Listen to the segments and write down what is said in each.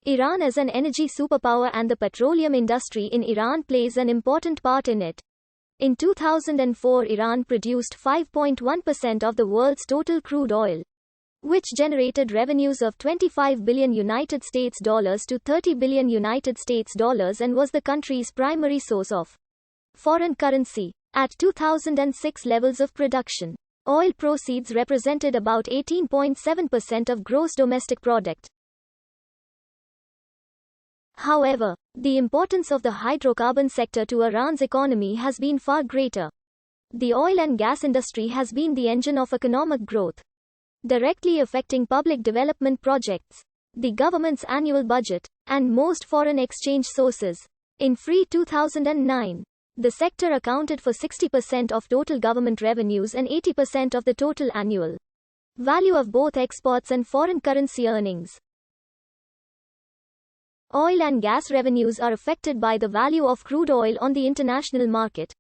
Iran is an energy superpower and the petroleum industry in Iran plays an important part in it. In 2004, Iran produced 5.1% of the world's total crude oil, which generated revenues of $25 billion to $30 billion and was the country's primary source of foreign currency. At 2006 levels of production, oil proceeds represented about 18.7% of gross domestic product. However, the importance of the hydrocarbon sector to Iran's economy has been far greater. The oil and gas industry has been the engine of economic growth, directly affecting public development projects, the government's annual budget, and most foreign exchange sources. In free 2009, the sector accounted for 60% of total government revenues and 80% of the total annual value of both exports and foreign currency earnings. Oil and gas revenues are affected by the value of crude oil on the international market.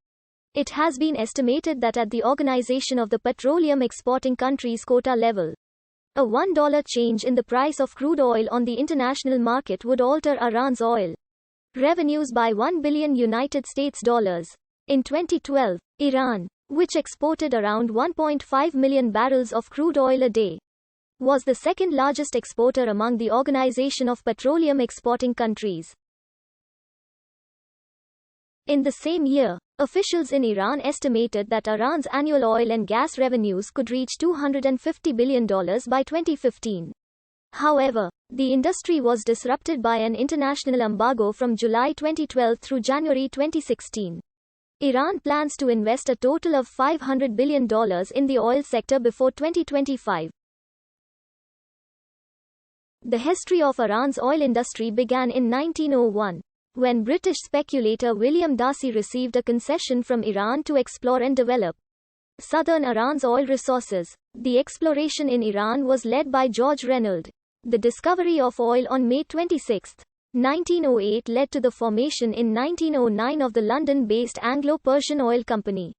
It has been estimated that at the Organization of the Petroleum Exporting Countries quota level, a $1 change in the price of crude oil on the international market would alter Iran's oil revenues by $1 billion. In 2012, Iran, which exported around 1.5 million barrels of crude oil a day, was the second largest exporter among the Organization of Petroleum Exporting Countries. In the same year, officials in Iran estimated that Iran's annual oil and gas revenues could reach $250 billion by 2015. However, the industry was disrupted by an international embargo from July 2012 through January 2016. Iran plans to invest a total of $500 billion in the oil sector before 2025. The history of Iran's oil industry began in 1901, when British speculator William Darcy received a concession from Iran to explore and develop southern Iran's oil resources. The exploration in Iran was led by George Reynolds. The discovery of oil on May 26, 1908 led to the formation in 1909 of the London-based Anglo-Persian Oil Company.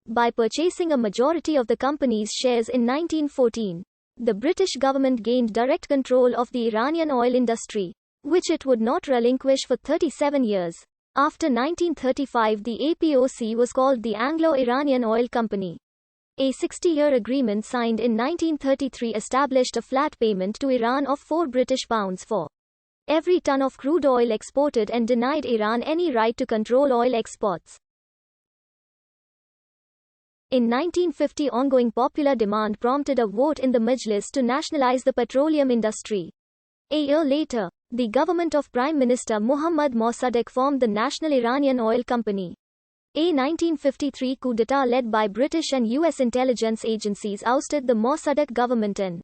By purchasing a majority of the company's shares in 1914, the British government gained direct control of the Iranian oil industry, which it would not relinquish for 37 years. After 1935, the APOC was called the Anglo-Iranian Oil Company. A 60-year agreement signed in 1933 established a flat payment to Iran of £4 for every ton of crude oil exported and denied Iran any right to control oil exports. In 1950, ongoing popular demand prompted a vote in the Majlis to nationalize the petroleum industry. A year later, the government of Prime Minister Mohammad Mossadegh formed the National Iranian Oil Company. A 1953 coup d'etat led by British and US intelligence agencies ousted the Mossadegh government and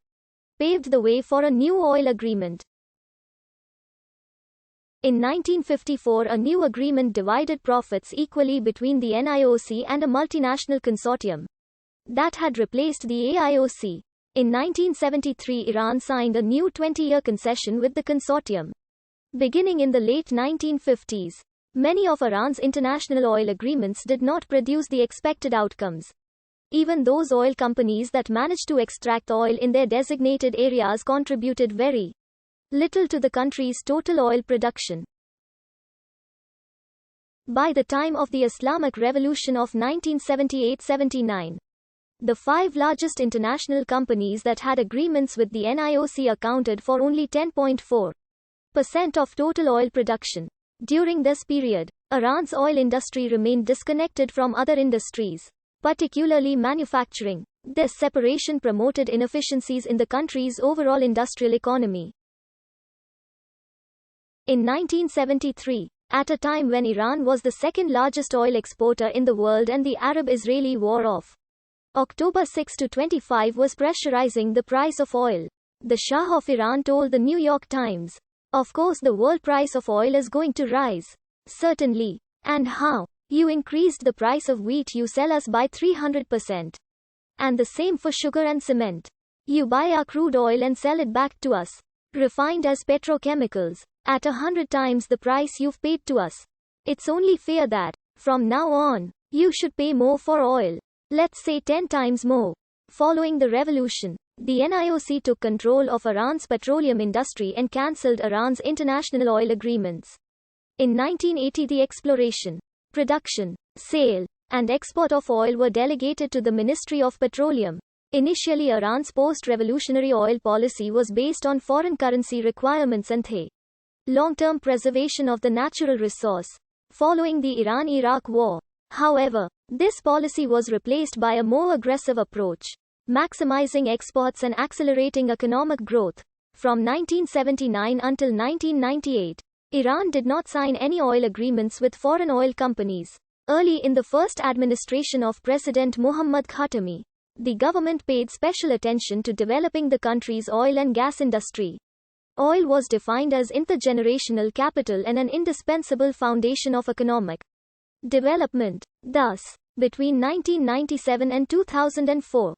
paved the way for a new oil agreement. In 1954, a new agreement divided profits equally between the NIOC and a multinational consortium that had replaced the AIOC. In 1973, Iran signed a new 20-year concession with the consortium. Beginning in the late 1950s, many of Iran's international oil agreements did not produce the expected outcomes. Even those oil companies that managed to extract oil in their designated areas contributed very little to the country's total oil production. By the time of the Islamic Revolution of 1978-79, the five largest international companies that had agreements with the NIOC accounted for only 10.4% of total oil production. During this period, Iran's oil industry remained disconnected from other industries, particularly manufacturing. This separation promoted inefficiencies in the country's overall industrial economy. In 1973, at a time when Iran was the second largest oil exporter in the world and the Arab-Israeli War of October 6 to 25 was pressurizing the price of oil, the Shah of Iran told the New York Times, "Of course the world price of oil is going to rise. Certainly. And how? You increased the price of wheat, you sell us by 300%. And the same for sugar and cement. You buy our crude oil and sell it back to us, refined as petrochemicals, at 100 times the price you've paid to us. It's only fair that, from now on, you should pay more for oil. Let's say 10 times more." Following the revolution, The NIOC took control of Iran's petroleum industry and cancelled Iran's international oil agreements. In 1980, the exploration, production, sale, and export of oil were delegated to the Ministry of Petroleum. Initially, Iran's post-revolutionary oil policy was based on foreign currency requirements and the long-term preservation of the natural resource. Following the Iran-Iraq War, however, this policy was replaced by a more aggressive approach, maximizing exports and accelerating economic growth. From 1979 until 1998, Iran did not sign any oil agreements with foreign oil companies. Early in the first administration of President Mohammad Khatami, the government paid special attention to developing the country's oil and gas industry. Oil was defined as intergenerational capital and an indispensable foundation of economic development. Thus, between 1997 and 2004,